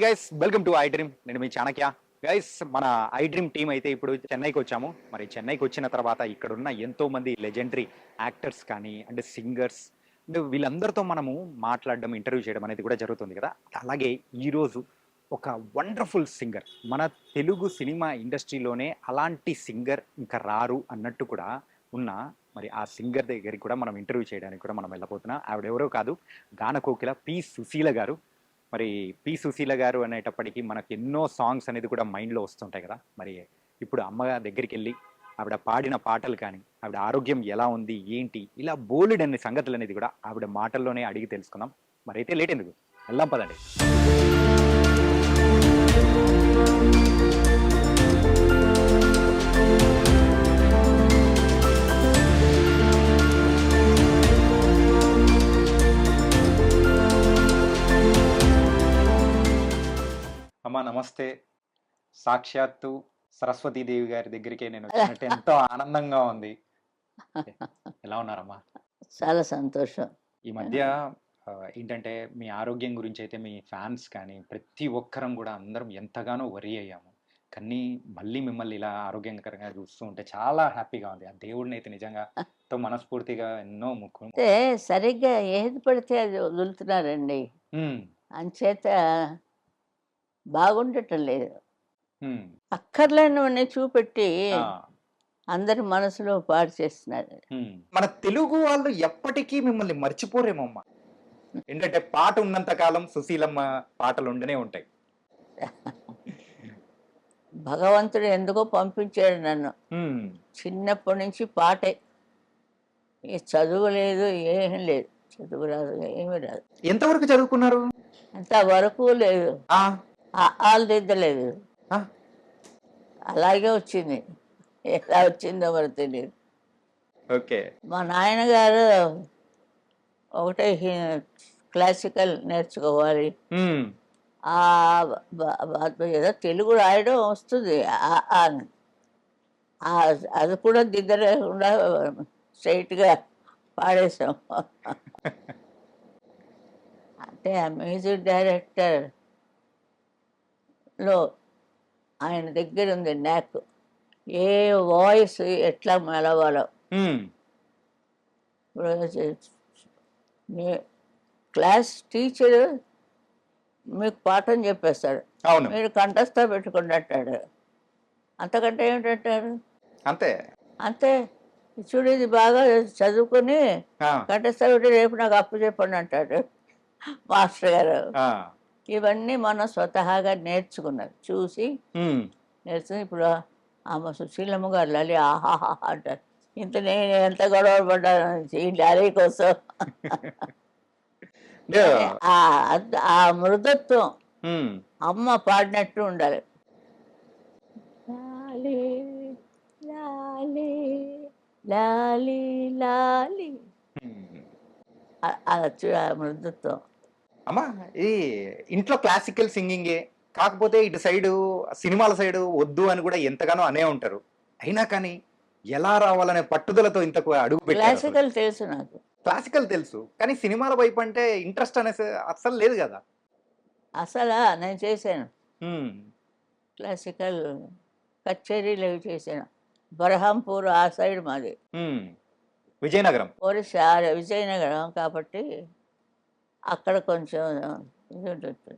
Guys, welcome to I dream. నేను మీ Chanakya. Guys, మన I dream team అయితే ఇప్పుడు చెన్నైకి వచ్చాము. మరి చెన్నైకి వచ్చిన తర్వాత ఇక్కడ ఉన్న ఎంతో మంది లెజెండరీ యాక్టర్స్ కానీ అంటే సింగర్స్ అంటే వీళ్ళందరితో మనము మాట్లాడడం, ఇంటర్వ్యూ చేయడం అనేది కూడా జరుగుతుంది కదా. అలాగే ఈరోజు ఒక వండర్ఫుల్ సింగర్, మన తెలుగు సినిమా ఇండస్ట్రీలోనే అలాంటి సింగర్ ఇంకా రారు అన్నట్టు కూడా ఉన్న మరి ఆ సింగర్ దగ్గరికి కూడా మనం ఇంటర్వ్యూ చేయడానికి కూడా మనం వెళ్ళబోతున్నాం. ఆవిడెవరో కాదు, గాన కోకిల పి సుశీల గారు. మరి పి సుశీల గారు అనేటప్పటికీ మనకు ఎన్నో సాంగ్స్ అనేది కూడా మైండ్లో వస్తుంటాయి కదా. మరి ఇప్పుడు అమ్మ దగ్గరికి వెళ్ళి ఆవిడ పాడిన పాటలు కానీ, ఆవిడ ఆరోగ్యం ఎలా ఉంది ఏంటి, ఇలా బోలెడ్ అనే సంగతులు అనేది కూడా ఆవిడ మాటల్లోనే అడిగి తెలుసుకుందాం. మరి అయితే లేట్ ఎందుకు, వెళ్దాం పదండి. అమ్మా నమస్తే. సాక్షాత్తు సరస్వతీదేవి గారి దగ్గరికి నేను వచ్చినట్టు ఎంతో ఆనందంగా ఉంది. ఎలా ఉన్నారమ్మా? చాలా సంతోషం. ఈ మధ్య ఏంటంటే మీ ఆరోగ్యం గురించి అయితే మీ ఫ్యాన్స్ కానీ ప్రతి ఒక్కరం కూడా అందరం ఎంతగానో వరి అయ్యాము. కానీ మళ్ళీ మిమ్మల్ని ఇలా ఆరోగ్యకరంగా చూస్తూ ఉంటే చాలా హ్యాపీగా ఉంది. ఆ దేవుడిని అయితే నిజంగా ఎంతో మనస్ఫూర్తిగా ఎన్నో అంటే సరిగ్గా ఏది పడితే అది వదులుతున్నారండి. అంచేత బాగుండటం లేదు. అక్కర్లేనివన్నీ చూపెట్టి అందరి మనసులో పాడు చేస్తున్నారు. మన తెలుగు వాళ్ళు ఎప్పటికీ మిమ్మల్ని మర్చిపోరేమమ్మా. ఏంటంటే పాట ఉన్నంత కాలం సుశీలమ్మ పాటలు ఉండనే ఉంటాయి. భగవంతుడు ఎందుకో పంపించాడు నన్ను. చిన్నప్పటి నుంచి పాటే, చదువు లేదు, ఏమీ లేదు. చదువు రాదు, ఏమీ రాదు. ఎంతవరకు చదువుకున్నారు? అంతవరకు లేదు, ఆలు దిద్దలేదు, అలాగే వచ్చింది. ఎలా వచ్చిందో మరి తెలియదు. ఓకే. మా నాయనగారు ఒకటే క్లాసికల్ నేర్చుకోవాలి, ఏదో తెలుగు రాయడం వస్తుంది, అది కూడా దిద్దలేకుండా స్ట్రైట్గా పాడేసాం. అంటే ఆ మ్యూజిక్ డైరెక్టర్లో ఆయన దగ్గర ఉంది నాకు, ఏ వాయిస్ ఎట్లా మెలవాలో. క్లాస్ టీచర్ మీకు పాఠం చెప్పేస్తాడు, మీరు కంఠస్థ పెట్టుకోండి అంటాడు. అంతకంటే ఏమిటంటారు? అంతే అంతే. చూడు, ఇది బాగా చదువుకుని కంఠస్థ పెట్టి రేపు నాకు అప్పు చెప్పండి అంటాడు మాస్టర్ గారు. ఇవన్నీ మనం స్వతహాగా నేర్చుకున్నది, చూసి నేర్చుకుని. ఇప్పుడు ఆమె సుశీలమ్మ గారు లలి ఆహాహా అంటారు. ఇంత నేను ఎంత గొడవ పడ్డాను ఈ లారీ కోసం. ఆ మృదత్వం అమ్మ పాడినట్టు ఉండాలి. లాలి లాలి లాలి లాలి, ఆ మృదత్వం. అమ్మా, ఈ ఇంట్లో క్లాసికల్ సింగింగే కాకపోతే ఇటు సైడు సినిమాల సైడు వద్దు అని కూడా ఎంతగానో అనే ఉంటారు. అయినా కానీ ఎలా రావాలనే పట్టుదలతో ఇంతకు అడుగు పెట్టారు. క్లాసికల్ తెలుసు నాకు, క్లాసికల్ తెలుసు, కానీ సినిమాల వైపు అంటే ఇంట్రెస్ట్ అనేసి అస్సలు లేదు కదా. అసలు నేను చేశాను క్లాసికల్ కచేరీలు అవి చేశాను. బర్హాంపూర్ ఆ సైడ్ మాది, విజయనగరం, ఒరిస్సా విజయనగరం కాబట్టి అక్కడ కొంచెం ఇది ఉంటుంది.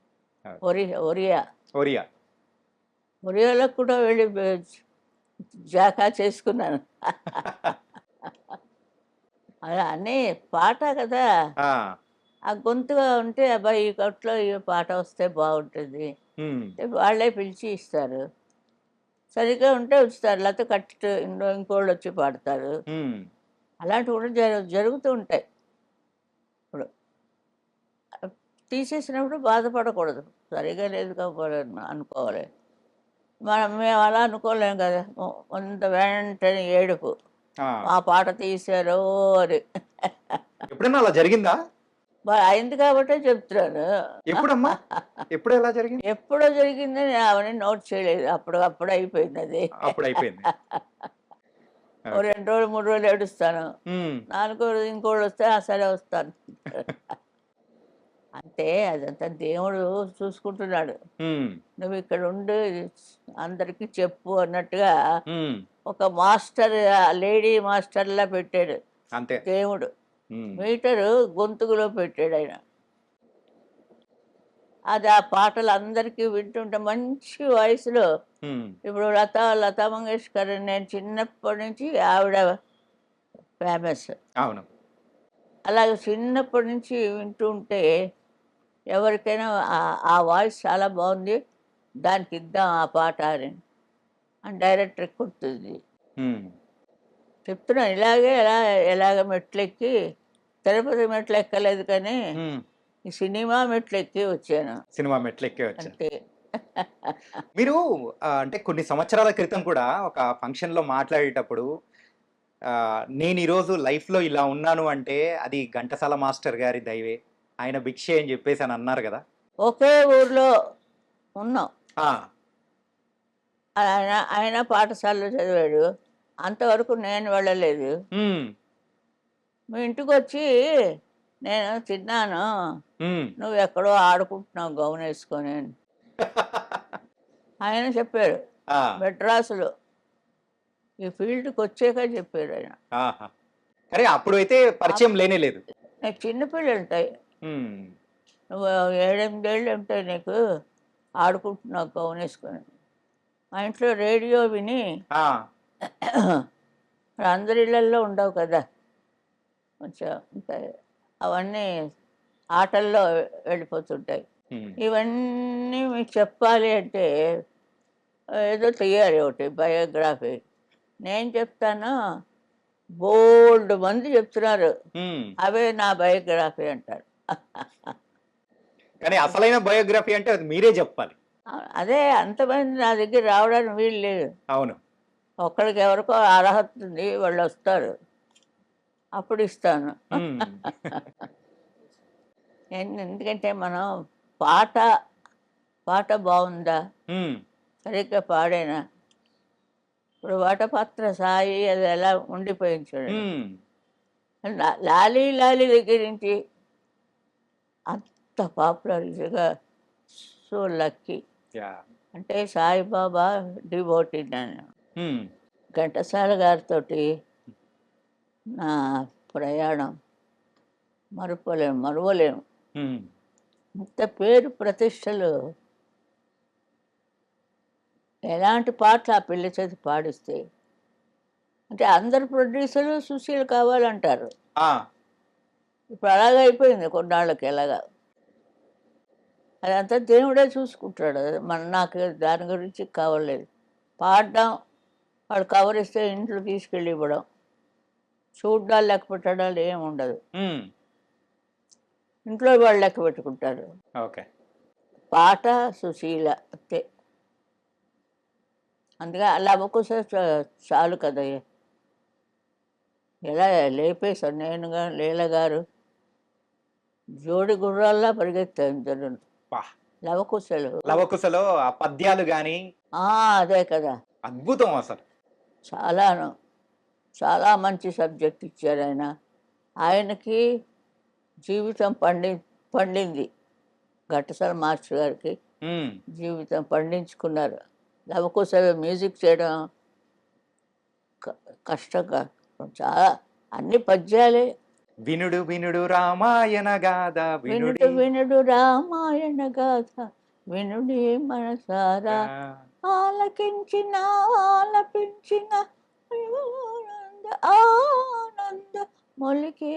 ఒరియాలో కూడా వెళ్ళి జాకా చేసుకున్నాను. అలా అన్నీ పాట కదా, ఆ గొంతుగా ఉంటే అబ్బాయి ఈ కట్లో ఈ పాట వస్తే బాగుంటుంది వాళ్ళే పిలిచి ఇస్తారు. సరిగ్గా ఉంటే ఉంచుతారు, లేకపోతే కట్టి ఇంకోళ్ళు వచ్చి పాడతారు. అలాంటివి కూడా జరుగుతూ ఉంటాయి. ఇప్పుడు తీసేసినప్పుడు బాధపడకూడదు, సరిగా లేదు కాకపోవాలి అనుకోవాలి. మేము అలా అనుకోలేం కదా, కొంత వెంటనే ఏడుపు, ఆ పాట తీశారో అని. ఎప్పుడైనా అలా జరిగిందా? అయింది కాబట్టే చెప్తున్నాను. ఎప్పుడమ్మా, ఎప్పుడు ఎలా జరిగింది? ఎప్పుడో జరిగిందని అవన్నీ నోట్ చేయలేదు, అప్పుడు అయిపోయింది అది. అప్పుడు అయిపోయింది. 2 రోజులు 3 రోజులు ఏడుస్తాను, 4వ రోజు ఇంకోళ్ళు వస్తే సరే వస్తాను. అంతే, అదంతా దేవుడు చూసుకుంటున్నాడు. హ్మ్. నువ్వు ఇక్కడ ఉండు, అందరికీ చెప్పు అన్నట్టుగా హ్మ్. ఒక మాస్టర్, లేడీ మాస్టర్లా పెట్టాడు అంతే. దేవుడు. హ్మ్. మీటరు గొంతుకులో పెట్టాడు ఆయన. అది ఆ పాటలు అందరికీ వింటుంటే మంచి వాయిస్‌లో. హ్మ్. ఇప్పుడు లతా మంగేష్కర్ నేను చిన్నప్పటి నుంచి ఆవిడ ఫేమస్. అవును. అలాగే చిన్నప్పటి నుంచి వింటూ ఉంటే ఎవరికైనా ఆ వాయిస్ చాలా బాగుంది, దానికి ఇద్దాం ఆ పాట అని డైరెక్టర్‌కి గుర్తుంది. హ్మ్. చెప్తున్నాను ఇలాగే ఎలాగ మెట్లెక్కి, తిరుపతి మెట్లు ఎక్కలేదు కానీ హ్మ్. ఈ సినిమా మెట్లు ఎక్కి వచ్చాను సినిమా మెట్లెక్కే వచ్చారు. అంతే. మీరు అంటే కొన్ని సంవత్సరాల క్రితం కూడా ఒక ఫంక్షన్‌లో మాట్లాడేటప్పుడు నేను ఈరోజు లైఫ్‌లో ఇలా ఉన్నాను అంటే అది ఘంటసాల మాస్టర్ గారి దయవే. ఆయన భిక్షే అని జెప్పేసి అని అన్నారు గదా! ఒకే ఊర్లో ఉన్నాం. ఆ! ఆయన ఆయన పాఠశాలలో చదివాడు. అంతవరకు నేను వెళ్ళలేదు. హ్మ్. మీ ఇంటికొచ్చి నేను తిన్నాను, హ్మ్. నువ్వెక్కడో ఆడుకుంటున్నావు గౌనేసుకొని అని ఆయన చెప్పాడు. ఆ! మెడ్రాసులో ఈ ఫీల్డ్‌కొచ్చాక చెప్పాడు ఆయన. ఆహా! కానీ అప్పుడైతే పరిచయం లేనే లేదు. నాకు చిన్న పిల్లలుంటాయి. హ్మ్. నువ్వు 7, 8 ఏళ్ళు ఉంటాయి నీకు, ఆడుకుంటున్నావు గౌనేసుకొని. మా ఇంట్లో రేడియో విని ఆ! ఇప్పుడు అందరి ఇళ్ళల్లో ఉండవు కదా! కొంచెం ఉంటాయి. అవన్నీ ఆటల్లో వెళ్ళిపోతుంటాయి. హ్మ్. ఇవన్నీ మీకు చెప్పాలి అంటే ఏదో తీయాలి ఒకటి బయోగ్రఫీ. నేను చెప్తాను, బోలెడు మంది చెప్తున్నారు. హ్మ్. అవే నా బయోగ్రఫీ అంటారు. కానీ అసలైన బయోగ్రఫీ అంటే అది మీరే జెప్పాలి. అదే అంతమంది నా దగ్గర రావడానికి వీలు లేదు. అవును. ఒక్కడికి ఎవరికో అర్హత ఉంది, వాళ్ళొస్తారు. అప్పుడు ఇస్తాను. హ్మ్. ఎందుకంటే మనం పాట పాట బావుందా? హ్మ్. సరిగ్గా పాడానా? ఇప్పుడు 'వటపత్ర సాయి' అది ఎలా ఉండిపోయింది చూడండి. హ్మ్. 'లాలీ లాలీ' దగ్గర నుంచి అంత పాపులర్‌గా, సో లక్కీ. యాహ్! అంటే సాయిబాబా డివోటీ నేను. హ్మ్. ఘంటసాల గారితోటి నా ప్రయాణం మరువలేము. హ్మ్. ఇంత పేరు ప్రతిష్టలు, ఎలాంటి పాటలు ఆ పిల్ల చేత పాడిస్తే, అంటే అందరు ప్రొడ్యూసర్లు సుశీల్ కావాలంటారు. ఆ! ఇప్పుడు అలాగే అయిపోయింది కొన్నాళ్ళకి ఎలాగా. అదంతా దేవుడే చూసుకుంటాడు. నాకు దాని గురించి కావలేదు. పాడడం, వాడు కవర్ ఇస్తే ఇంట్లో తీసుకెళ్ళి ఇవ్వడం, చూడ్డాలు లెక్క పెట్టడాలు ఏమి ఉండదు. హ్మ్. ఇంట్లో వాళ్ళు లెక్క పెట్టుకుంటారు. ఓకే. పాట సుశీల అంతే. అందుకే లవకుశ చాలు కదా. ఎలా లేపేశారు, నేనుగా లీల గారు జోడి గుర్రాల్లా పరిగెత్తారు ఇద్దరును. అబ్బా! లవకుశలు. 'లవకుశలో' ఆ పద్యాలు గాని అదే కదా. అద్భుతం అసలు. చాలాను. చాలా మంచి సబ్జెక్ట్ ఇచ్చారు ఆయన. ఆయనకి జీవితం పండింది. ఘంటసాల మాస్టర్ గారికి హ్మ్. జీవితం పండించుకున్నారు. లవకుశలు మ్యూజిక్ చేయడం క కష్టంగా చాలా, అన్ని పద్యాలే. వినుడు వినుడు రామాయణ గాథ వినుడు వినుడి వినుడు రామాయణ గాథ, వినుడే మనసారా, ఆలకించిన ఆలపించిన ఆనంద మొలికే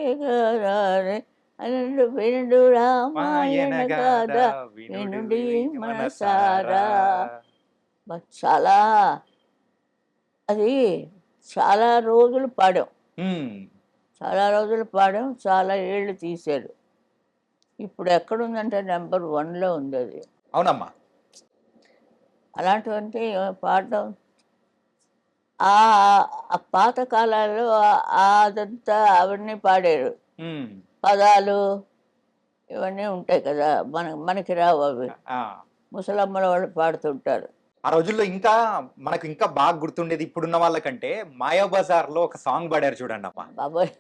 గారే, వినుడు వినుడు రామాయణ రామాయణ గాథ గాథ, వినుడి వినుడి మనసారా. మనసారా. చాలా, అది చాలా రోజులు పాడాం. హ్మ్. చాలా రోజులు పాడాం, చాలా ఏళ్ళు తీశారు. ఇప్పుడు ఎక్కడుందంటే నెంబర్ 1లో ఉంది అది. అవునమ్మా. అలాంటివంటే పాడడం, ఆ ఆ పాత కాలాల్లో అదంతా అవన్నీ పాడారు. హ్మ్. పదాలు ఇవన్నీ ఉంటాయి కదా, మనకి రావు అవి. ఆ! ముసలమ్మల వాళ్ళు పాడుతుంటారు. ఆ రోజుల్లో ఇంకా మనకు ఇంకా బాగా గుర్తుండేది ఇప్పుడున్న వాళ్ళకంటే 'మాయాబజార్‌లో' ఒక సాంగ్ పాడారు చూడండి అమ్మ. బాబోయ్!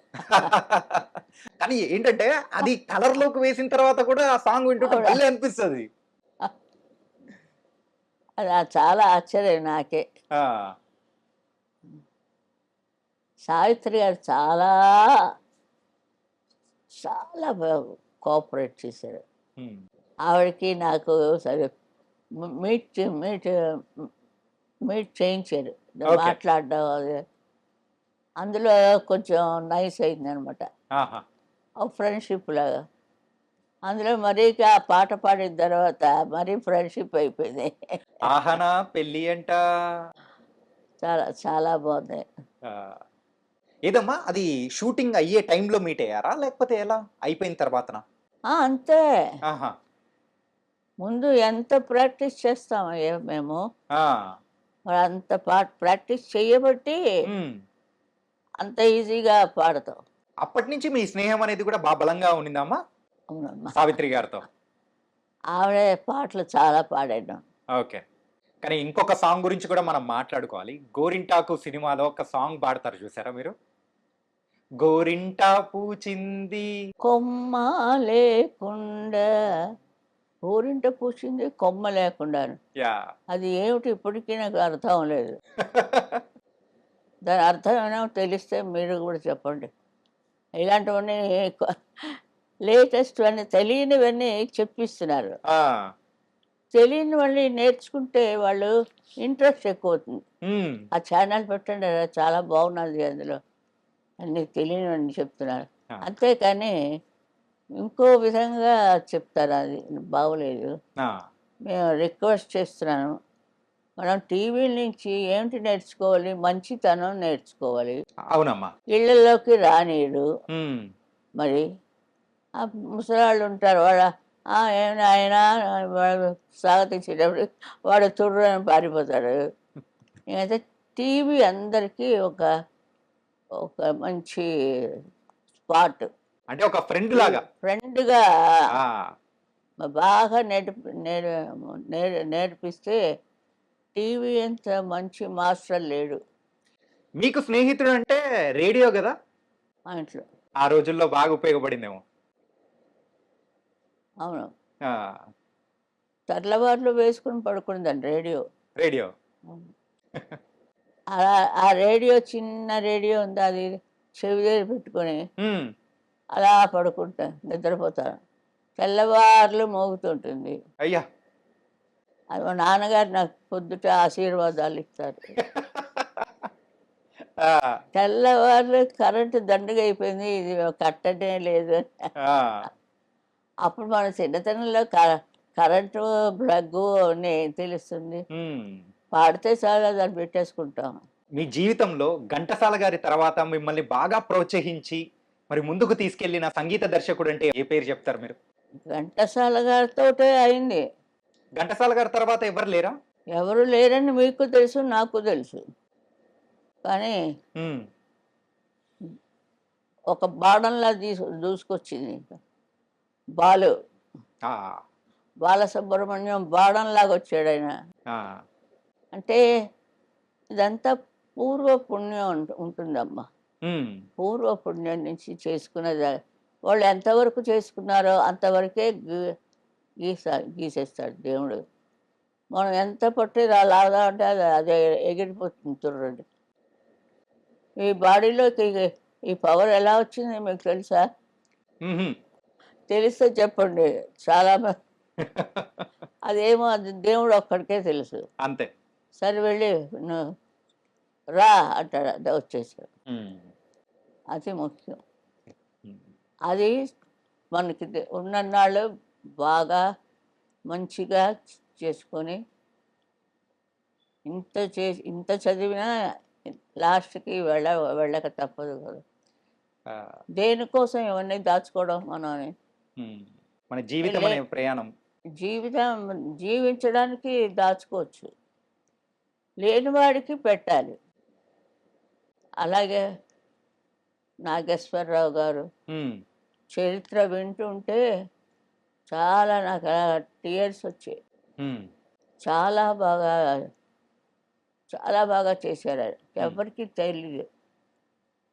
కానీ ఏంటంటే అది కలర్‌లోకి వేసిన తర్వాత కూడా ఆ సాంగ్ వింటుంటే అవునా? భలే అనిపిస్తది. అది చాలా ఆశ్చర్యం నాకే. ఆ! సావిత్రి గారు చాలా, చాలా కోఆపరేట్ చేశారు. హ్మ్. ఆవిడకి నాకు సరే మీట్ మీట్ మీట్ చేయించారు. ఓకే. మాట్లాడడం అది. అందులో కొంచెం నైస్ అయిందనమాట. ఆహా! ఒక ఫ్రెండ్‌షిప్ లాగా. అందులో మరీ ఆ పాట పాడిన తర్వాత మరీ ఫ్రెండ్‌షిప్ అయిపోయింది. 'ఆహనా పెళ్లి అంట' చాలా చాలా బాగుంది. ఆ! ఏదమ్మా అది షూటింగ్ అయ్యే టైంలో మీట్ అయ్యారా? లేకపోతే ఎలా? అయిపోయిన తర్వాతనా? అంతే. ఆహా! ముందు ఎంత ప్రాక్టీస్ చేస్తామో మేము. ఆ! మరి అంత ప్రాక్టీస్ చేయబట్టి హ్మ్. అంత ఈజీగా పాడతాం. అప్పటినుంచి మీ స్నేహం అనేది కూడా బలంగా ఉండిందా అమ్మా? అవునమ్మా. సావిత్రి గారితో? ఆవిడ పాటలు చాలా పాడాను. ఓకే. కానీ ఇంకొక సాంగ్ గురించి కూడా మనం మాట్లాడుకోవాలి. 'గోరింటాకు' సినిమాలో ఒక సాంగ్ పాడతారు చూసారా మీరు? గోరింటా పూచింది కొమ్మ లేకుండా ఊరింట పూసింది కొమ్మ లేకుండాను. యాహ్! అది ఏమిటి ఇప్పటికీ నాకు అర్థం లేదు. దాని అర్థం ఏమైనా తెలిస్తే మీరు కూడా చెప్పండి. ఇలాంటివన్నీ లేటెస్ట్‌వన్నీ తెలియనివన్నీ చెప్పిస్తున్నారు. ఆ! తెలియనివన్నీ నేర్చుకుంటే వాళ్ళు ఇంట్రెస్ట్ ఎక్కువవుతుంది. హ్మ్. ఆ ఛానల్ పెట్టండి చాలా బాగున్నది అందులో. అన్నీ తెలియనివన్నీ చెప్తున్నారు. ఆ! అంతేకాని ఇంకో విధంగా చెప్తారు అది బాగోలేదు. ఆ! మేము రిక్వెస్ట్ చేస్తున్నాను. మనం టీవీల నుంచి ఏమిటి నేర్చుకోవాలి? మంచితనం నేర్చుకోవాలి. అవునమ్మా. ఇళ్ళల్లోకి రానీయడు. హ్మ్. మరి ఆ ముసలాళ్ళు ఉంటారు. "ఏం నాయనా" వాడు స్వాగతించేటప్పుడు వాడు తుర్రున పారిపోతాడు. ఇంకైతే టీవీ అందరికీ ఒక ఒక మంచి స్పాట్. అంటే ఒక ఫ్రెండ్ ఈ లాగా. ఫ్రెండ్‌గా ఆ! బాగా నేర్పిస్తే టీవీ అంత మంచి మాస్టర్ లేడు మీకు స్నేహితుడంటే రేడియో గదా! మా ఇంట్లో. ఆ రోజుల్లో బాగా ఉపయోగపడిందేమో. అవును. ఆ! తెల్లవార్లు వేసుకొని పడుకునేదాన్ని రేడియో. రేడియో. హ్మ్. అలా ఆ రేడియో చిన్న రేడియో ఉంది. అది చెవి దగ్గర పెట్టుకొని హ్మ్. అలా పడుకుంటా నిద్రపోతాను. తెల్లవార్లు మోగుతుంటుంది. అయ్యా! అది మా నాన్నగారు నాకు పొద్దుట ఆశీర్వాదాలు ఇస్తారు. ఆ! తెల్లవార్లు కరెంటు దండగ అయిపోయింది. ఇది కట్టనే లేదు. ఆ! అప్పుడు మన చిన్నతనంలో కరెంటు ప్లగ్గు అవన్నీ ఏం తెలుస్తుంది. హ్మ్. పాడితే చాలు దాన్ని పెట్టేసుకుంటాం. మీ జీవితంలో ఘంటసాల గారి తర్వాత మిమ్మల్ని బాగా ప్రోత్సహించి, మరి ముందుకు తీసుకెళ్ళిన సంగీత దర్శకుడంటే ఏ పేరు చెప్తారు మీరు? ఘంటసాల గారితోటే అయింది. ఘంటసాల గారి తర్వాత ఎవరు లేరా? ఎవరు లేరని మీకు తెలుసు, నాకు తెలుసు. కానీ హ్మ్. ఒక బాణంలా దూసుకొచ్చింది. బాలు. ఆ! బాలసుబ్రహ్మణ్యం బాణంలాగా వచ్చాడాయన. ఆ! అంటే ఇదంతా పూర్వ పుణ్యం ఉంటుందమ్మా. హ్మ్. పూర్వ పుణ్యం నుంచి చేసుకున్నది. వాళ్ళు ఎంతవరకు చేసుకున్నారో అంతవరకే గీసేస్తాడు దేవుడు. మనం ఎంత పట్టి లాగుదాం అంటే అది అదే ఎగిరిపోతుంది తుర్రుని. ఈ బాడీలోకి ఈ పవర్ ఎలా వచ్చింది మీకు తెలుసా? హుహు. తెలిస్తే చెప్పండి. చాలా అదేమో అది దేవుడు ఒక్కడికే తెలుసు. అంతే. సరే వెళ్ళి నువ్వు రా అంటాడు. అదే వచ్చేసాడు. హ్మ్. అది ముఖ్యం. హ్మ్. అది మనకి ఉన్నన్నాళ్ళు బాగా మంచిగా చేసుకొని ఇంత చదివినా లాస్ట్‌కి వెళ్ళక తప్పదు కదా! ఆ! దేనికోసం ఇవన్నీ దాచుకోవడం మనని. హ్మ్. మన జీవితం లే అనే ప్రయాణం. జీవితం జీవించడానికి దాచుకోవచ్చు. లేనివాడికి పెట్టాలి. అలాగే నాగేశ్వరరావు గారు హ్మ్. చరిత్ర వింటుంటే చాలా నాకు టీయర్స్ వచ్చాయి. హ్మ్. చాలా బాగా చాలా బాగా చేశారు ఆయన. హ్మ్. ఎవరికీ తెలీదు.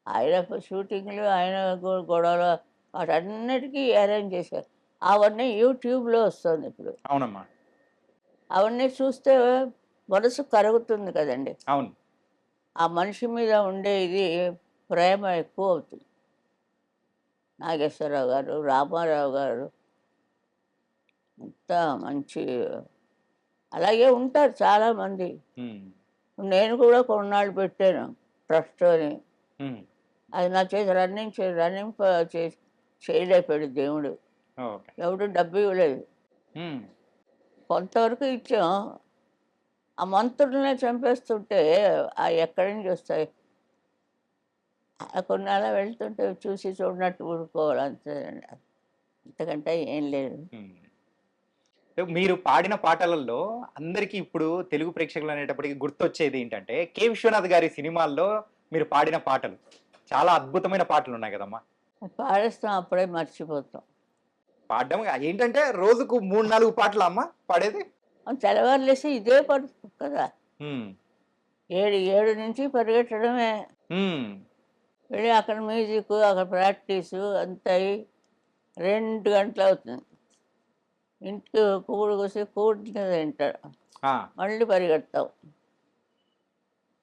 ఆయన షూటింగ్‌లు, ఆయన గొడవలు వాటన్నిటికీ అరేంజ్ చేశారు. అవన్నీ యూట్యూబ్‌లో వస్తుంది ఇప్పుడు. అవునమ్మా. అవన్నీ చూస్తే మనసు కరుగుతుంది కదండీ! అవును. ఆ మనిషి మీద ఉండే ఇది ప్రేమ ఎక్కువవుతుంది. నాగేశ్వరరావు గారు, రామారావు గారు అంతా మంచి అలాగే ఉంటారు చాలామంది. హ్మ్. నేను కూడా కొన్నాళ్ళు పెట్టాను ట్రస్ట్ అని. హ్మ్. అది నా చేతి రన్నింగ్ చేయలేకపోయాడు దేవుడు. ఓకే. ఎవడు డబ్బు ఇవ్వలేదు. హ్మ్. కొంతవరకు ఇచ్చాం. ఆ మంత్రులనే చంపేస్తుంటే ఎక్కడి నుంచి వస్తాయి? కొన్ని అలా వెళ్తుంటే చూసి చూడనట్టు ఊరుకోవాలి అంతేనండి. అంతకంటే ఏం లేదు. హ్మ్. మీరు పాడిన పాటలలో అందరికీ ఇప్పుడు తెలుగు ప్రేక్షకులు అనేటప్పటికి గుర్తొచ్చేది ఏంటంటే, 'కె. విశ్వనాథ్' గారి సినిమాల్లో మీరు పాడిన పాటలు. చాలా అద్భుతమైన పాటలున్నాయి గదమ్మా! పాడేస్తాం అప్పుడే మర్చిపోతాం. పాడడం ఏంటంటే రోజుకు 3, 4 పాటలా అమ్మా పాడేది? తెల్లవారు లేసి ఇదే పని కదా! హ్మ్. 7 నుంచి పరిగెట్టడమే. హ్మ్. వెళ్ళి అక్కడ మ్యూజిక్కు, అక్కడ ప్రాక్టీసు అంతా అయ్యి 2 గంటలవుతుంది. ఇంటికి కూడు కూసి కూడిన తింటారు. ఆ! మళ్ళీ పరిగెడతాం.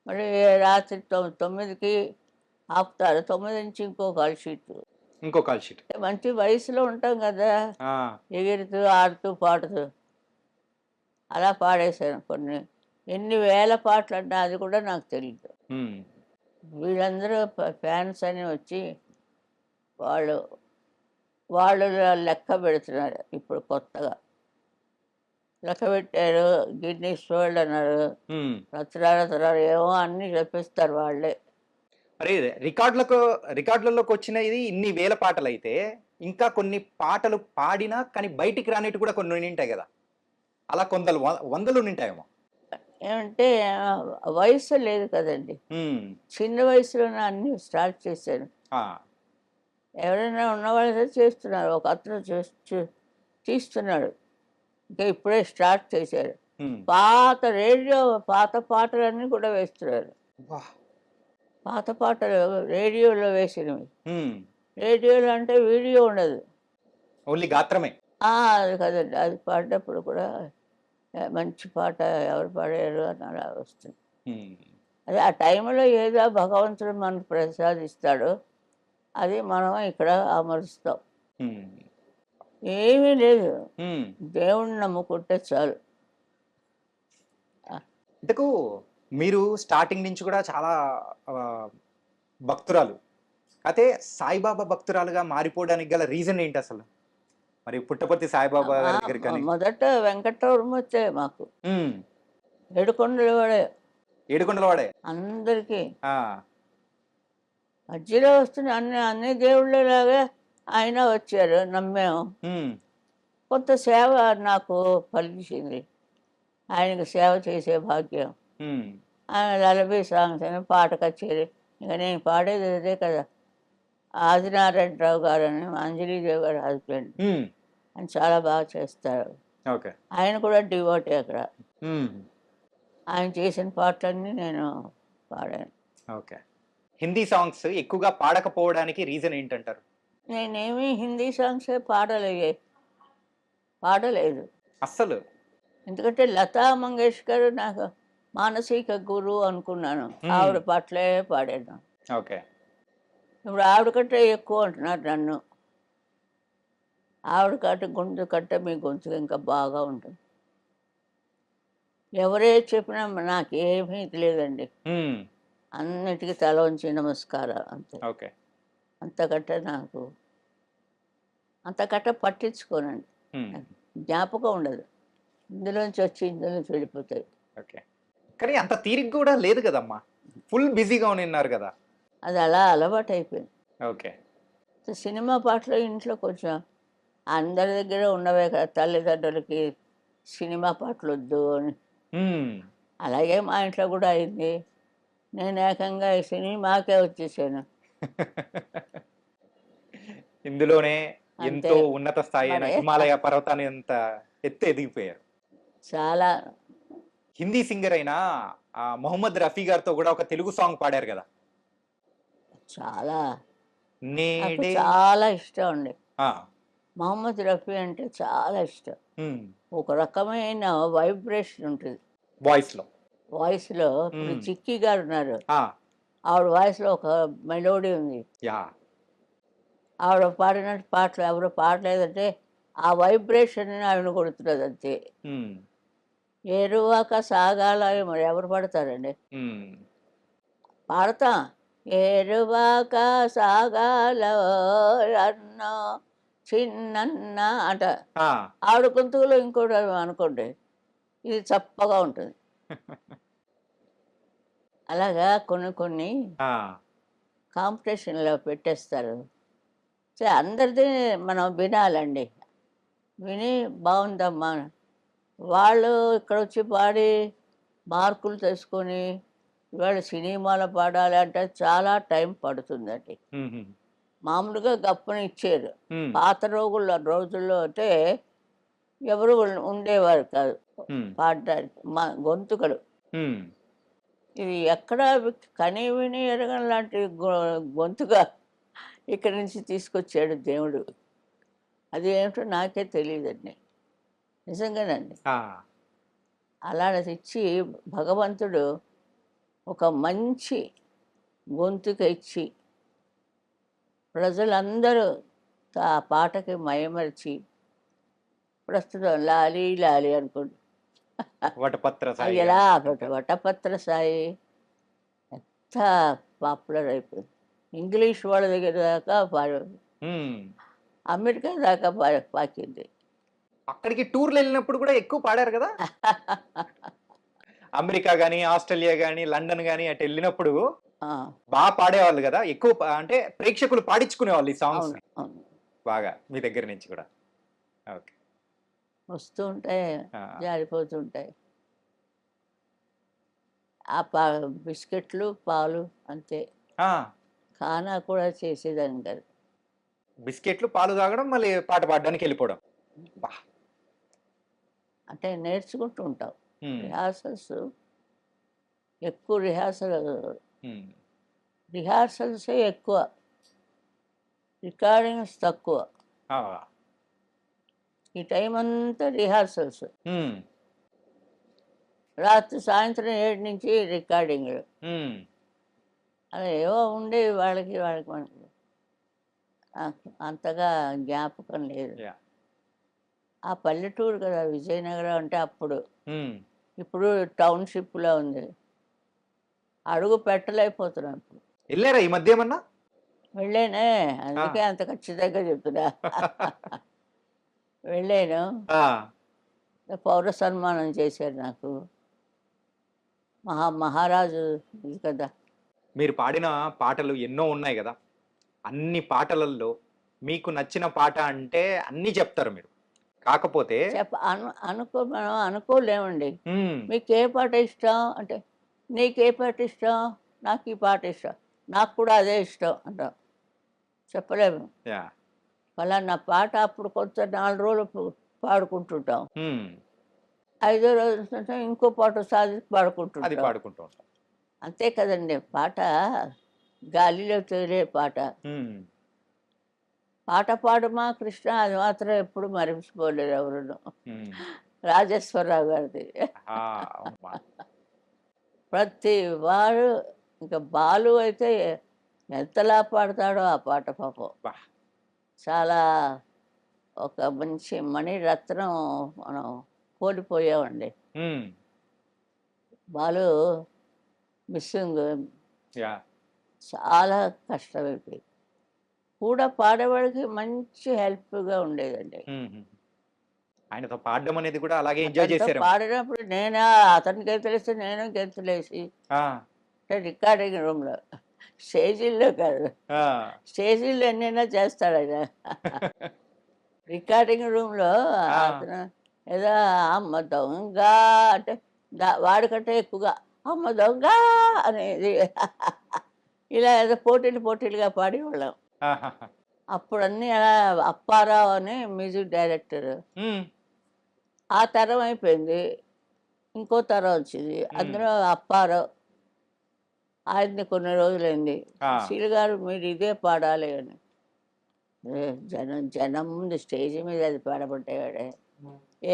మళ్ళీ రాత్రి 9కి ఆపుతారు. 9 నుంచి ఇంకో కాల్ షీటు. ఇంకో కాల్ షీట్. మంచి వయసులో ఉంటాం కదా! ఆ! ఎగురుతూ, ఆడుతూ, పాడుతూ అలా పాడేశాను కొన్ని. ఎన్ని వేల పాటలన్నా అది కూడా నాకు తెలీదు. హ్మ్. వీళ్ళందరూ ఫ్యాన్స్ అని వచ్చి వాళ్ళు వాళ్ళు లెక్క పెడుతున్నారు ఇప్పుడు కొత్తగా. లెక్క పెట్టారు. గిన్నీస్ వరల్డ్ అన్నారు. హ్మ్. రచనారత్నాలు ఏమో అన్నీ చెప్పిస్తారు వాళ్ళే. మరి రికార్డులలోకొచ్చినయి ఇన్ని వేల పాటలైతే, ఇంకా కొన్ని పాటలు పాడినా కానీ బయటికి రానిటివి కూడా కొన్ని ఉండింటాయి గదా! అలా వందలుండింటాయేమో. ఏమంటే వయసు లేదు కదండీ. హ్మ్. చిన్న వయసులోనే అన్నీ స్టార్ట్ చేశాను. ఆ! ఎవరైనా ఉన్నవాళ్ళైతే చేస్తున్నారు. ఒక అతను తీస్తున్నాడు. ఇంకా ఇప్పుడే స్టార్ట్ చేశారు. హ్మ్. పాత పాటలన్నీ కూడా వేస్తున్నారు. వాహ్! పాత పాటలు రేడియోలో వేసినవి. హ్మ్. రేడియోలో అంటే వీడియో ఉండదు. ఓన్లీ గాత్రమే. అది కదండి. అది పాడినప్పుడు కూడా మంచి పాట ఎవరు పాడారు అని అలా వస్తుంది. హ్మ్. అదే ఆ టైంలో ఏదో భగవంతుడు మనకు ప్రసాదిస్తాడో అది మనం ఇక్కడ అమరుస్తాం. హ్మ్. ఏమీ లేదు. హ్మ్. దేవుడిని నమ్ముకుంటే చాలు. ఆ! ఇంతకు మీరు స్టార్టింగ్ నుంచి కూడా చాలా ఆహ్, భక్తురాలు. అయితే సాయిబాబా భక్తురాలుగా మారిపోవడానికి గల రీజన్ ఏంటసలు? మరి పుట్టపర్తి సాయిబాబా గారి దగ్గరికి గాని మొదట వెంకటరమణ వచ్చాయి మాకు. హ్మ్. ఏడుకొండల వాడే ఏడుకొండలవాడే. అందరికీ. ఆ! మధ్యలో వస్తున్న అన్ని అన్ని దేవుళ్ళలాగా ఆయన వచ్చారు. నమ్మాము. హ్మ్. కొంత సేవ నాకు ఫలించింది. ఆయనకు సేవ చేసే భాగ్యం. హ్మ్. ఆయన లలబీ సాంగ్స్ అని పాట కచేరీ. ఇక నేను పాడేది అదే కదా! ఆదినారాయణరావు గారని అంజలీదేవి గారి హస్బెండ్. హ్మ్. ఆయన చాలా బాగా చేస్తారు. ఓకే. ఆయన కూడా డివోటీ అక్కడ. హ్మ్. ఆయన చేసిన పాటలన్నీ నేను పాడాను. ఓకే. హిందీ సాంగ్స్ ఎక్కువగా పాడకపోవడానికి రీజన్ ఏంటంటారు? నేనేమి హిందీ సాంగ్సే పాడలేదు. అస్సలు. ఎందుకంటే లతా మంగేష్కర్ నాకు మానసిక గురువు అనుకున్నాను. హ్మ్. ఆవిడ పాటలే పాడాను. ఓకే. ఇప్పుడు ఆవిడ కంటే ఎక్కువ అంటున్నారు నన్ను. ఆవిడ గొంతు కంటే మీ గొంతు ఇంకా బాగా ఉంటుంది. ఎవరే చెప్పినా నాకేమీ ఇది లేదండి. హ్మ్. అన్నిటికీ తల వంచి నమస్కారాలు అంతే. ఓకే. అంతకంటే అంతకంటే పట్టించుకోనండి. హ్మ్. నాకు జ్ఞాపకం ఉండదు. ఇందులోంచి వచ్చి ఇందులోంచి వెళ్ళిపోతాయి. ఓకే. కానీ అంత తీరిక గూడా లేదు గదమ్మా! ఫుల్ బిజీగా ఉన్నిన్నారు గదా! అది అలా అలవాటయిపోయింది. ఓకే. సినిమా పాటలు ఇంట్లో కొంచెం అందరి దగ్గర ఉన్నవే కదా! తల్లిదండ్రులకి సినిమా పాటలొద్దు అని. హ్మ్. అలాగే మా ఇంట్లో కూడా అయింది. నేను ఏకంగా ఈ సినిమాకే వచ్చేసాను. ఇందులోనే అంతే. ఎంతో ఉన్నత స్థాయి అయిన మరి హిమాలయ పర్వతాన్ని అంత ఎత్తు ఎదిగిపోయారు. చాలా హిందీ సింగర్ అయిన మొహమ్మద్ రఫీ గారితో కూడా ఒక తెలుగు సాంగ్ పాడారు కదా. చాలా నాకు నేడే చాలా ఇష్టం అండి. ఆ, మహమ్మద్ రఫీ అంటే చాలా ఇష్టం. ఉమ్, ఒక రకమైన వైబ్రేషన్ ఉంటుంది వాయిస్ లో. వాయిస్‌లో. ఇప్పుడు ఉమ్, చిక్కీ గారు ఉన్నారు. ఆ, ఆవిడ వాయిస్‌లో ఒక మెలోడీ ఉంది. యా, ఆవిడ పాడినట్టు పాటలు ఎవరు పాడలేదంటే ఆ వైబ్రేషన్‌ని ఆవిడ కొడుతున్నది అంతే. ఉమ్, ఏరువాక సాగాల మరి ఎవరు పాడతారండి? ఉమ్, పాడతాం. ఏరువాక సాగాల అన్న చిన్నన్న అంట. ఆ, ఆవిడ గొంతులో ఇంకోటి అనుకోండి, ఇది చప్పగా ఉంటుంది. అలాగా కొన్ని కొన్ని ఆ, కాంపిటీషన్‌లో పెట్టేస్తారు. అందరిది మనం వినాలండి. విని బావుందమ్మా, వాళ్ళు ఇక్కడొచ్చి పాడి మార్కులు తెచ్చుకొని ఇవాళ సినిమాలో పాడాలి అంటే చాలా టైం పడుతుందండి. ఉమ్, ఉమ్, మామూలుగా గప్పున ఇచ్చారు. ఉమ్, పాత రోజుల్లో అంటే ఎవరు ఉండేవారు కాదు ఉమ్, పాడడానికి. మా గొంతుకలు ఉమ్, ఇది ఎక్కడ కని విని ఎరగని లాంటి గొంతుగా ఇక్కడి నుంచి తీసుకొచ్చాడు దేవుడు. అది ఏమిటో నాకే తెలియదండి. నిజంగానండి. ఆ, అలాంటిది ఇచ్చి భగవంతుడు ఒక మంచి గొంతుక ఇచ్చి ప్రజలందరూ ఆ పాటకి మయమరిచి ప్రస్తుతం లాలి లాలి అనుకోండి. వటపత్ర అది సాయి ఎలా అంటారు. వటపత్ర సాయి ఎంత పాపులర్ అయిపోయింది. ఇంగ్లీష్ వాళ్ళ దగ్గర దాకా ఉమ్, అమెరికా దాకా పాకింది. అక్కడికి టూర్లు వెళ్ళినప్పుడు కూడా ఎక్కువ పాడారు కదా. అమెరికా గాని, ఆస్ట్రేలియా గాని, లండన్ గాని అటు వెళ్ళినప్పుడు ఆ, బాగా పాడేవాళ్ళు కదా. ఎక్కువ అంటే ప్రేక్షకులు పాడించుకునేవాళ్ళు ఈ సాంగ్స్ అవును ని అవును. బాగా మీ దగ్గర నుంచి కూడా. ఓకే. వస్తూ ఉంటాయి, ఆ, జారిపోతుంటాయి. ఆ బిస్కెట్లు పాలు అంతే. ఆ, ఖానా కూడా చేసేదాన్ని కాదు. బిస్కెట్లు పాలు తాగడం మళ్ళీ పాట పాడడానికి వెళ్ళిపోవడం. బా. అంటే నేర్చుకుంటూ ఉంటాం. ఉమ్, రిహార్సల్స్ ఎక్కువ ఉమ్, రిహార్సల్సే ఎక్కువ, రికార్డింగ్స్ తక్కువ. ఆ, ఈ టైం అంతా రిహార్సల్స్. ఉమ్, రాత్రి సాయంత్రం 7 నుంచి రికార్డింగ్లు. ఉమ్, అలా ఏవో ఉండేవి వాళ్ళకి మనకి అంతగా జ్ఞాపకం లేదు. యా, ఆ పల్లెటూరు కదా విజయనగరం అంటే అప్పుడు. ఉమ్, ఇప్పుడు టౌన్‌షిప్‌లా ఉంది. అడుగు పెట్టలేకపోతున్నాం ఇప్పుడు. వెళ్ళారా ఈ మధ్య ఏమన్నా? వెళ్ళానే, ఆ, అందుకే అంత ఖచ్చితంగా చెప్తున్నా. వెళ్ళాను. ఆ, పౌర సన్మానం చేశారు నాకు. మహారాజు ఇది కదా. మీరు పాడిన పాటలు ఎన్నో ఉన్నాయి కదా. అన్ని పాటలలో మీకు నచ్చిన పాట అంటే అన్ని చెప్తారు మీరు. కాకపోతే మనం అనుకోలేమండి. ఉమ్, మీకే పాట ఇష్టం అంటే, నీకే పాట ఇష్టం, నాకు ఈ పాట ఇష్టం, నాకు కూడా అదే ఇష్టం అంటాం. చెప్పలేము. యా, ఫలానా పాట అప్పుడు కొంత 4 రోజులు పాడుకుంటుంటాం. ఉమ్, ఐదో రోజు ఇంకో పాట సాధించి అది పాడుకుంటుంటాం. పాడుకుంటూ ఉంటాం. అంతే కదండి. పాట గాలిలో తేలే పాట. ఉమ్, పాట పాడుమా కృష్ణ అది మాత్రం ఎప్పుడు మరిచిపోలేరు ఎవరును. ఉమ్, రాజేశ్వరరావు గారిది. ఆ, అమ్మా. ప్రతి వాడు ఇంకా బాలు అయితే ఎంతలా పాడతాడో ఆ పాట పాపం. బా. చాలా ఒక మంచి మణిరత్నం మనం కోల్పోయామండి. ఉమ్, బాలు మిస్సింగ్ యా, చాలా కష్టమైపోయింది. కూడా పాడేవాడికి మంచి హెల్ప్‌గా ఉండేదండి. ఉమ్, ఉమ్. ఆయనతో పాడడం అనేది కూడా అలాగే ఎంజాయ్ అతనితో చేశారేమో. పాడినప్పుడు నేను అతను గెంతులేస్తే నేను గెంతులేసి ఆ, అంటే రికార్డింగ్ రూమ్‌లో, స్టేజీల్లో కాదు. ఆ, స్టేజీల్లో ఎన్నైనా చేస్తాడాయన. రికార్డింగ్ రూమ్‌లో ఆ, అతను ఏదో అమ్మ దొంగ అంటే వాడికంటే ఎక్కువగా అమ్మ దొంగ అనేది ఇలా ఏదో పోటీలుగా పాడేవాళ్ళం. ఆహాహా. అప్పుడన్నీ అలా అప్పారావు అని మ్యూజిక్ డైరెక్టర్. ఉమ్, ఆ తరం అయిపోయింది. ఇంకో తరం వచ్చింది. అందులో అప్పారావు ఆయన్ని కొన్ని రోజులైంది. ఆ, సుశీల్ గారు మీరు ఇదే పాడాలి అని. జనం జనం ముందు స్టేజ్ మీద అది పాడబట్టాడే.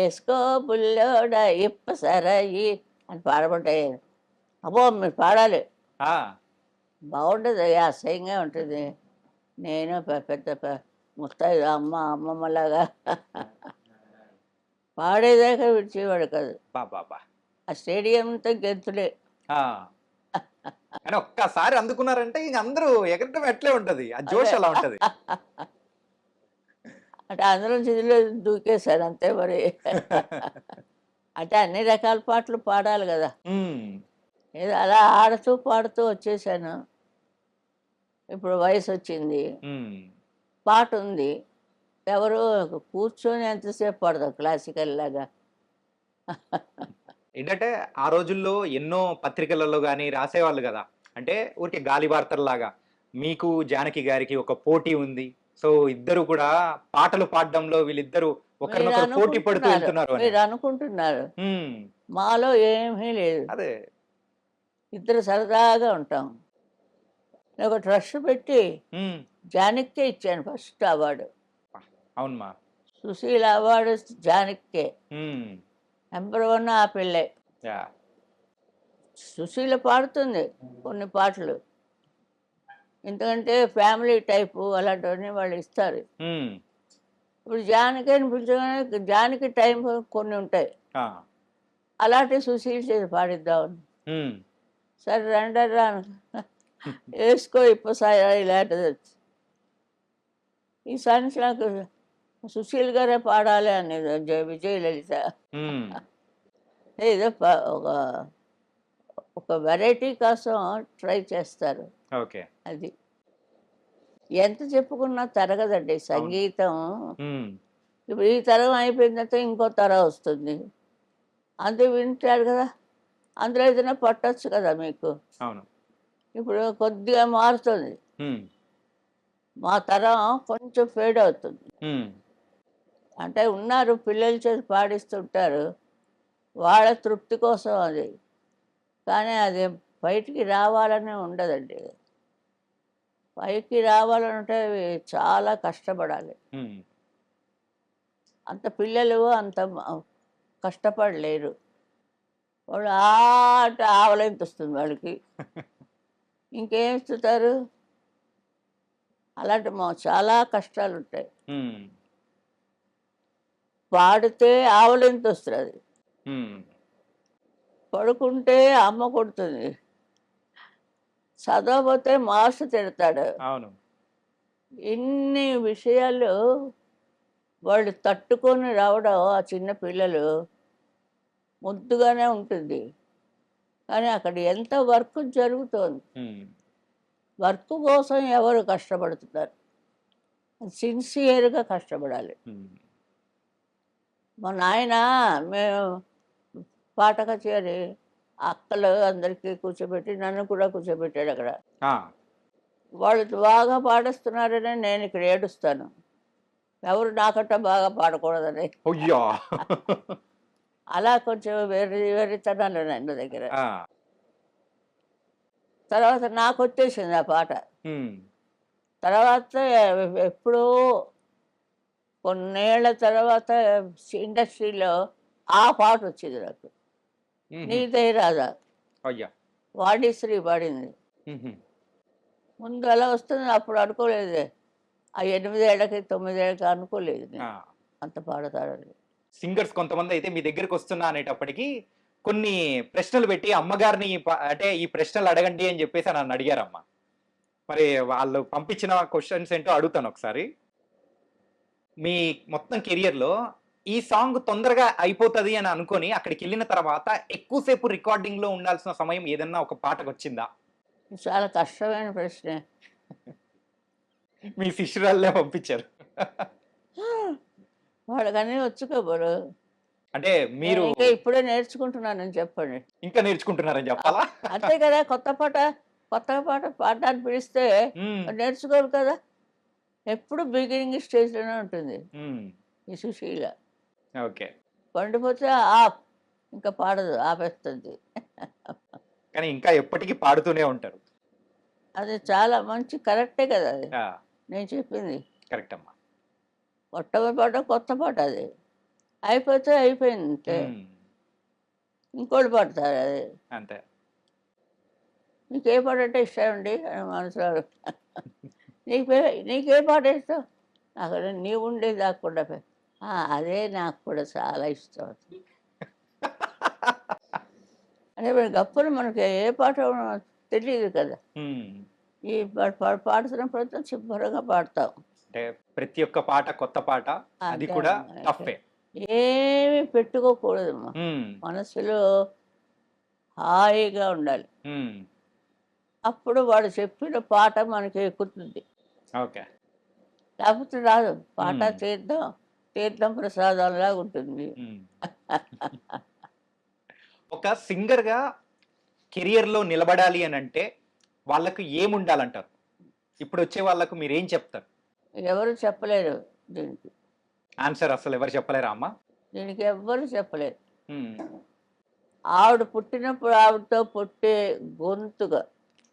ఏసుకో బుల్లోడ ఇప్ప సరాయి అని పాడబట్టాయి. అబ్బో మీరు పాడాలి, ఆ, బాగుంటుంది, అసహ్యంగా ఉంటుంది. నేను పెద్ద ముత్తైదు అమ్మమ్మలాగా పాడేదాకా విడిచేవాడు కాదు. బా బా బా. ఆ స్టేడియం అంతా గెంతులే. ఆ. కానీ ఒక్కసారి అందుకున్నారంటే ఇంక అందరూ ఎగరటం ఎట్లే ఉంటది, ఆ జోష్ అదే అలా ఉంటది. అంటే అందరం చిదిలో దూకేశారు అంతే మరి. అంటే అన్ని రకాల పాటలు పాడాలి కదా. ఉమ్, ఏదో అలా ఆడుతూ పాడుతూ వచ్చేసాను. ఇప్పుడు వయసు వచ్చింది, ఉమ్. పాట ఉంది, ఎవరు కూర్చొని ఎంతసేపు పాడదాం క్లాసికల్ లాగా. ఏంటంటే ఆ రోజుల్లో ఎన్నో పత్రికలలో గాని రాసేవాళ్ళు కదా. అంటే ఊరికే గాలి వార్తల్లాగా మీకు జానకి గారికి ఒక పోటీ ఉంది, సో ఇద్దరు కూడా పాటలు పాడడంలో వీళ్ళిద్దరు మీరు ఒకరినొకరు పోటీ పడుతూ అనుకుంటున్నారు, వెళ్తున్నారు అని. మీరు అనుకుంటున్నారు, ఉమ్, మాలో ఏమీ లేదు. అదే. ఇద్దరు సరదాగా ఉంటాం. నేను ఒక ట్రస్ట్ పెట్టి ఉమ్, జానక్కే ఇచ్చాను ఫస్ట్ అవార్డు. అవునమ్మా. సుశీల అవార్డు జానక్కే. ఉమ్, నెంబర్ వన్ ఆ పిల్లే. యా. సుశీల పాడుతుంది కొన్ని పాటలు, ఎందుకంటే ఫ్యామిలీ టైపు అలాంటివన్నీ వాళ్ళు ఇస్తారు. ఉమ్, ఇప్పుడు జానకి అని పిలిచగానే జానకి టైం కొన్ని ఉంటాయి, ఆ, అలాంటి సుశీల్ చేసి పాడిద్దామని. ఉమ్, సరే రండి రాను వేసుకో ఇప్పుడు సాయ ఇలాంటిది వచ్చి ఈ సాంగ్స్ నాకు సుశీల్ గారే పాడాలి అనేది విజయలలిత. ఉమ్, ఏదో ఒక ఒక వెరైటీ కోసం ట్రై చేస్తారు. ఓకే. అది ఎంత చెప్పుకున్నా తరగదండి సంగీతం. ఉమ్, ఇప్పుడు ఈ తరం అయిపోయిన తర్వాత ఇంకో తరం వస్తుంది, అంతే వింటాడు కదా, అందులో ఏదైనా పట్టొచ్చు కదా మీకు. అవును. ఇప్పుడు కొద్దిగా మారుతుంది, ఉమ్, మా తరం కొంచెం ఫేడ్ అవుతుంది. ఉమ్, అంటే ఉన్నారు పిల్లల చేసి పాడిస్తుంటారు, వాళ్ళ తృప్తి కోసం అది, కానీ అది బయటికి రావాలని ఉండదండి. పైకి రావాలంటే చాలా కష్టపడాలి. ఉమ్. అంత పిల్లలు అంత కష్టపడలేరు. వాళ్ళు ఆట ఆవలింత వస్తుంది వాళ్ళకి, ఇంకేం ఇస్తుంటారు. అలాంటి చాలా కష్టాలు ఉంటాయి. ఉమ్, పాడితే ఆవలింత వస్తుంది, ఉమ్, పడుకుంటే అమ్మ కొడుతుంది, చదవకపోతే మాస్టర్ తిడతాడు. అవును. ఇన్ని విషయాలు వాళ్ళు తట్టుకొని రావడం ఆ చిన్న పిల్లలు ముద్దుగానే ఉంటుంది, కానీ అక్కడ ఎంత వర్క్ జరుగుతోంది. ఉమ్, వర్క్ కోసం ఎవరు కష్టపడుతున్నారు, సిన్సియర్గా కష్టపడాలి. ఉమ్, మా నాయన మేము పాట కచేరి అక్కలు అందరికీ కూర్చోబెట్టి నన్ను కూడా కూర్చోబెట్టాడు అక్కడ. ఆ, వాళ్ళు బాగా పాడిస్తున్నారని నేను ఇక్కడ ఏడుస్తాను, ఎవరు నాకంటే బాగా పాడకూడదని. అయ్యో. అలా కొంచెం వెర్రితనాలు నా దగ్గర. ఆ, తర్వాత నాకు వచ్చేసింది ఆ పాట. ఉమ్, తర్వాత ఎప్పుడో కొన్నేళ్ల తర్వాత ఇండస్ట్రీలో ఆ పాట వచ్చింది నాకు, ఉహు, నీదే రాదా, అయ్యా. వాణిశ్రీ పాడింది. ఉహు, ముందు అలా వస్తుంది, అప్పుడు అనుకోలేదు, ఆ 8 ఏళ్ళకి 9 ఏళ్ళకి అనుకోలేదు నేను ఆ. అంత పాడతాడని. సింగర్స్ కొంతమంది అయితే మీ దగ్గరికి వస్తున్నా అనేటప్పటికి కొన్ని ప్రశ్నలు పెట్టి అమ్మగారిని అంటే ఈ ప్రశ్నలు అడగండి అని చెప్పేసి నన్ను అడిగారమ్మ. మరి వాళ్ళు పంపించిన క్వశ్చన్స్ ఏంటో అడుగుతాను ఒకసారి. మీ మొత్తం కెరియర్ లో ఈ సాంగ్ తొందరగా అయిపోతుంది అని అనుకొని అక్కడికి వెళ్ళిన తర్వాత ఎక్కువసేపు రికార్డింగ్ లో ఉండాల్సిన సమయం ఏదన్నా ఒక పాటకు వచ్చిందా? చాలా కష్టమైన ప్రశ్నే. మీ శిష్యురాల్లే పంపించారు. వాళ్ళకన్నీ వచ్చుకోబోరు. అంటే మీరు ఇంకా ఇప్పుడే నేర్చుకుంటున్నానని చెప్పండి. ఇంకా నేర్చుకుంటున్నారని చెప్పాలా? అంతే కదా, కొత్త పాట పాడడానికి పిలిస్తే ఉమ్, నేర్చుకోరు కదా. ఎప్పుడు బిగినింగ్ స్టేజ్లోనే ఉంటుంది ఉమ్, ఈ సుశీల. ఓకే. పండిపోతే ఆఫ్, ఇంకా పాడదు, ఆపేస్తుంది. కానీ ఇంకా ఎప్పటికీ పాడుతూనే ఉంటారు. అది చాలా మంచి కరెక్టే కదా అది ఆ! నేను చెప్పింది. కరెక్ట్ అమ్మా. మొట్టమొదటి పాట కొత్త పాట అది. అయిపోతే అయిపోయింది అంతే. హ్మ్. ఇంకోళ్ళు పాడతారు అది. అంతే. "నీకే పాట అంటే ఇష్టం అండి" అని మనసులో నీకే పాట ఇష్టం? నాకు నీవుండే దాక్కుండా అదే నాకు కూడా చాలా ఇష్టం. అంటే మరి గప్పున మనకి ఏ పాట తెలీదు కదా! హ్మ్. ఈ పాడుతున్నప్పుడైతే శుభ్రంగా పాడతాం. అంటే ప్రతి ఒక్క పాట కొత్త పాట. అది అంతే కూడా అమ్మా. టఫ్ఫే. ఏమి పెట్టుకోకూడదమ్మా. హ్మ్. మనసులో హాయిగా ఉండాలి. హ్మ్. అప్పుడు వాడు చెప్పిన పాట మనకి ఎక్కుతుంది. ఓకే. లేకపోతే రాదు. పాట హ్మ్. తీర్థం, తీర్థం ప్రసాదంలాగా ఉంటుంది. హ్మ్. ఒక సింగర్‌గా కెరియర్‌లో నిలబడాలి అనంటే వాళ్ళకి ఏముండాలంటారు? ఇప్పుడొచ్చే వాళ్ళకు మీరేం చెప్తారు? ఎవరు చెప్పలేరు దీనికి. ఆన్సర్ అస్సలు ఎవరు చెప్పలేరా అమ్మ? దీనికి ఎవ్వరు చెప్పలేరు. హ్మ్. ఆవిడ పుట్టినప్పుడు ఆవిడతో పుట్టే గొంతుగా.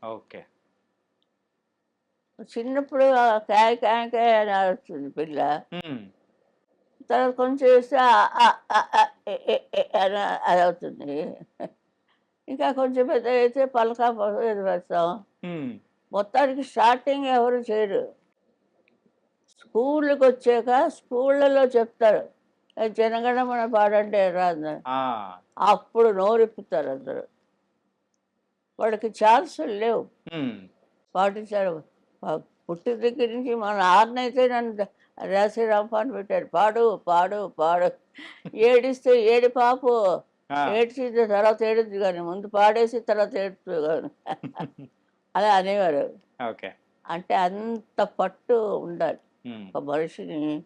ఓకే. చిన్నప్పుడు కాయ్ కాయ్ కాయ్ అని అరుస్తుంది పిల్ల. హ్మ్. తర్వాత కొంచెం చేస్తే అని అది అవుతుంది. ఇంకా కొంచెం పెద్దగైతే పలక ఏదో వేస్తాం. హ్మ్. మొత్తానికి స్టార్టింగ్ ఎవరు చేయరు. స్కూళ్ళకొచ్చాక స్కూళ్ళలో చెప్తారు. జనగణమన పాడండి రాదు. ఆ! అప్పుడు నోరిప్పుతారు అందరూ. వాళ్ళకి ఛాన్సులు లేవు. హ్మ్. పాటించాడు. పుట్టిన దగ్గర నుంచి మా నాన్నయితే నన్ను రాసి రంపాన పెట్టాడు. పాడు, పాడు, పాడు. ఏడిస్తే ఏడు పాపు. ఆ! ఏడ్చిన తర్వాత ఏడుద్ది గాని, ముందు పాడేసి తర్వాత ఏడుస్తుంది గాని. అలా అనేవారు. ఓకే. అంటే అంత పట్టు ఉండాలి. హ్మ్. ఒక మనిషిని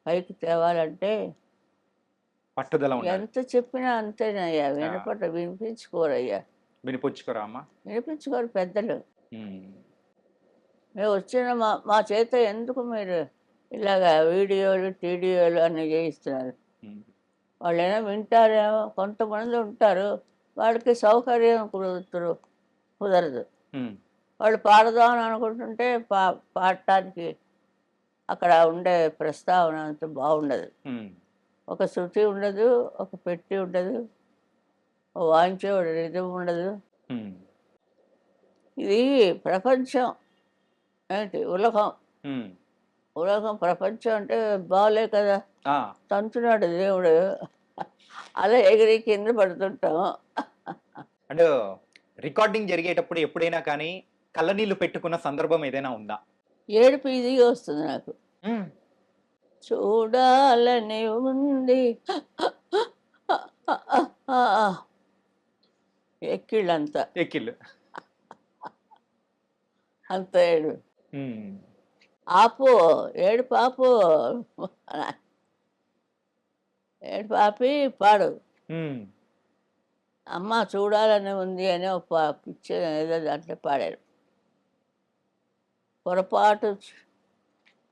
పైకి తేవాలంటే పట్టుదల ఉండాలి. ఎంత చెప్పినా అంతేనయ్యా. ఆ! వినిపించుకోరయ్యా. వినిపుచ్చుకోరా అమ్మ? వినిపించుకోరు పెద్దలు. హ్మ్. మేము వచ్చిన మా మా చేత ఎందుకు మీరు ఇలాగా వీడియోలు, టీడీయోలు అన్నీ చేయిస్తున్నారు? హ్మ్. వాళ్ళైనా వింటారేమో, కొంతమంది ఉంటారు. వాళ్ళకి సౌకర్యం కుదరదు. హ్మ్. వాళ్ళు పాడదామని అనుకుంటుంటే పాడటానికి అక్కడ ఉండే ప్రస్తావన అంత బాగుండదు. హ్మ్. ఒక శృతి ఉండదు, ఒక పెట్టి ఉండదు, ఓ వాయించేవాడు రిథమ్ ఉండదు. హ్మ్. ఇది ప్రపంచం ఏంటి ఉలగం. హ్మ్. ఉలగం ప్రపంచం అంటే బాలే కదా! ఆ! తంతున్నాడు దేవుడు. అలా ఎగిరి కింద పడుతుంటాం. అంటే రికార్డింగ్ జరిగేటప్పుడు ఎప్పుడైనా కానీ కళ్ళనీళ్లు పెట్టుకున్న సందర్భం ఏదైనా ఉందా? ఏడుపు ఈజీగా వస్తుంది నాకు. హ్మ్. చూడాలని ఉంది ఎక్కిళ్ళంతా. ఎక్కిళ్ళు. అంత ఏడు. హ్మ్. ఆపు, ఏడుపు ఆపు. ఏడుపు ఆపి పాడు. హ్మ్. అమ్మ చూడాలని ఉంది అని ఒక పిక్చర్ ఏదో దాంట్లో పాడారు. పొరపాటు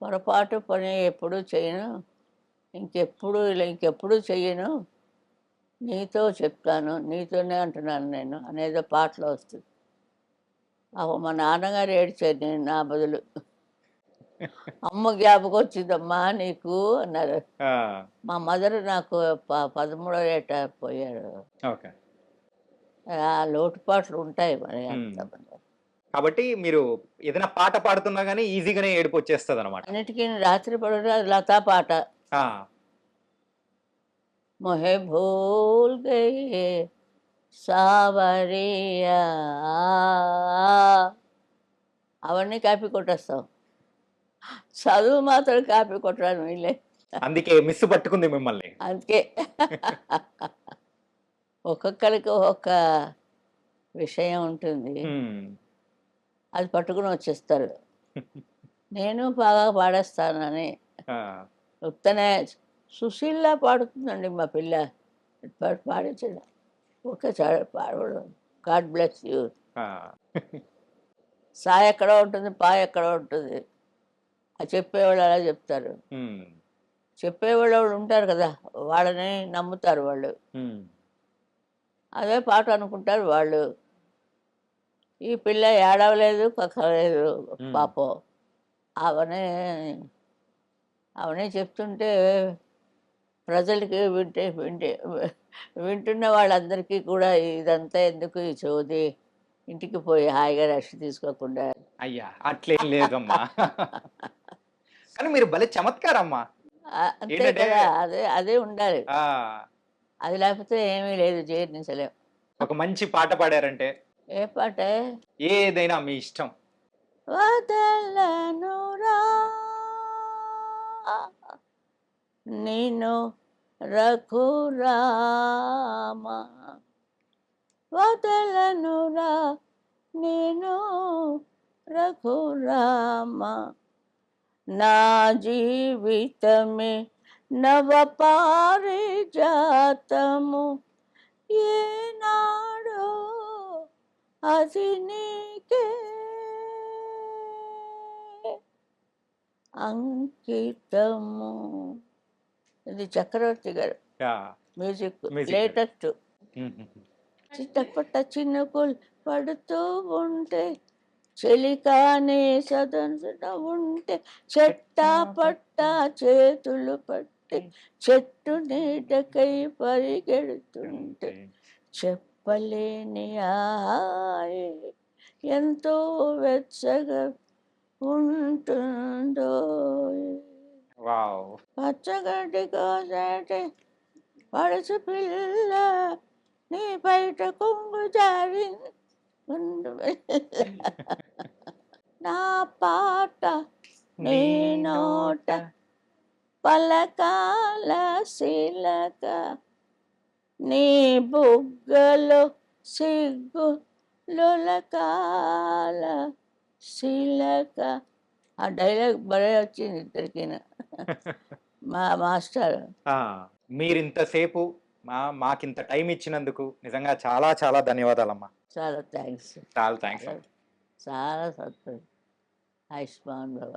పొరపాటు పని ఎప్పుడూ చేయను. ఇంకెప్పుడు చెయ్యను. నీతో చెప్తాను. నీతోనే అంటున్నాను నేను అనేదో పాటలో వస్తుంది. మా నాన్నగారు ఏడ్చారు నేను నా బదులు. అమ్మ జ్ఞాపకం వచ్చిందమ్మా నీకు అన్నారు. ఆ! మా మదర్ నాకు 13వ ఏట పోయారు. ఓకే. ఆ లోటుపాట్లు ఉంటాయి మరి హ్మ్. అంత. కాబట్టి మీరు ఏదైనా పాట పాడుతున్నా గాని ఈజీగానే ఏడుపొచ్చేస్తదనమాట. అన్నిటికీ రాత్రి పడుట లతా పాట. ఆ! మొహే భూల్ గయే సావరియా అవన్నీ కాపీ కొట్టేస్తాం. చదువు మాత్రం కాపీ కొట్టడానికి వీళ్ళే. అందుకే మిస్ పట్టుకుంది మిమ్మల్ని. అందుకే ఒక్కొక్కరికి ఒక్కొక్క విషయం ఉంటుంది. హ్మ్. అది పట్టుకుని వచ్చేస్తారు. నేను బాగా పాడేస్తానని. ఆ! ఉత్తనే సుశీల్లా పాడుతుందండి మా పిల్ల. పాడించడం. ఓకే చాలు పాడడం. God bless you. ఆ! సా ఎక్కడో ఉంటుంది, పా ఎక్కడో ఉంటుంది. చెప్పేవాళ్ళు అలా చెప్తారు. హ్మ్. చెప్పేవాళ్ళు ఉంటారు కదా! వాళ్ళని నమ్ముతారు వాళ్ళు. హ్మ్. అదే పాట అనుకుంటారు వాళ్ళు. ఈ పిల్ల ఏడవలేదు, కక్కలేదు పాపం. అవనే అవనే చెప్తుంటే ప్రజలకి వింటున్న వాళ్ళందరికీ కూడా ఇదంతా ఎందుకు ఈ చోది, ఇంటికి పోయి హాయిగా రెస్ట్ తీసుకోకుండా. అయ్యా అట్లేం లేదమ్మా. కానీ మీరు భలే చమత్కారమ్మా. అంతే ఏంటంటే కదా, అదే అదే ఉండాలి. ఆ అది లేకపోతే ఏమీ లేదు, జీర్ణించలేం. ఒక మంచి పాట పాడారంటే ఏ పాటే? ఏదైనా మీ ఇష్టం. వదలనురా నిన్ను రఘురామ, వదలనురా నేను రఘురామ, నా జీవితమే నవ పారిజాతము, ఏనాడో అది నీకే అంకితము. ఇది చక్రవర్తి గారు యాహ్! Music, music. లేటెస్ట్. హుహు. చిట్టపట్ట చినుకులు పడుతూ ఉంటే, చెలికానే సదన ఉంటే, చెట్టా పట్ట చేతులు పట్టి చెట్టు నీడకై పరిగెడుతుంటే, చెప్పలేని హాయి ఎంతో వెచ్చగా ఉంటుందో. వావ్! పచ్చగడ్డి కోసేటి పడుచు పిల్ల, నీ బయట కొంగు జారి నా పాట నీ నోట పలకాల శిలక, నీ బుగ్గలో సిగ్గు లొలకాల శిలక. ఆ డైలాగ్ భలే వచ్చింది ఇద్దరికి. మా మాస్టర్. ఆ! మీరింతసేపు మాకింత టైం ఇచ్చినందుకు నిజంగా చాలా చాలా ధన్యవాదాలమ్మా. చాలా థ్యాంక్స్. చాలా థాంక్స్ చాలా అమ్మా. చాలా సంతోషం. ఆయుష్మాన్ భవ.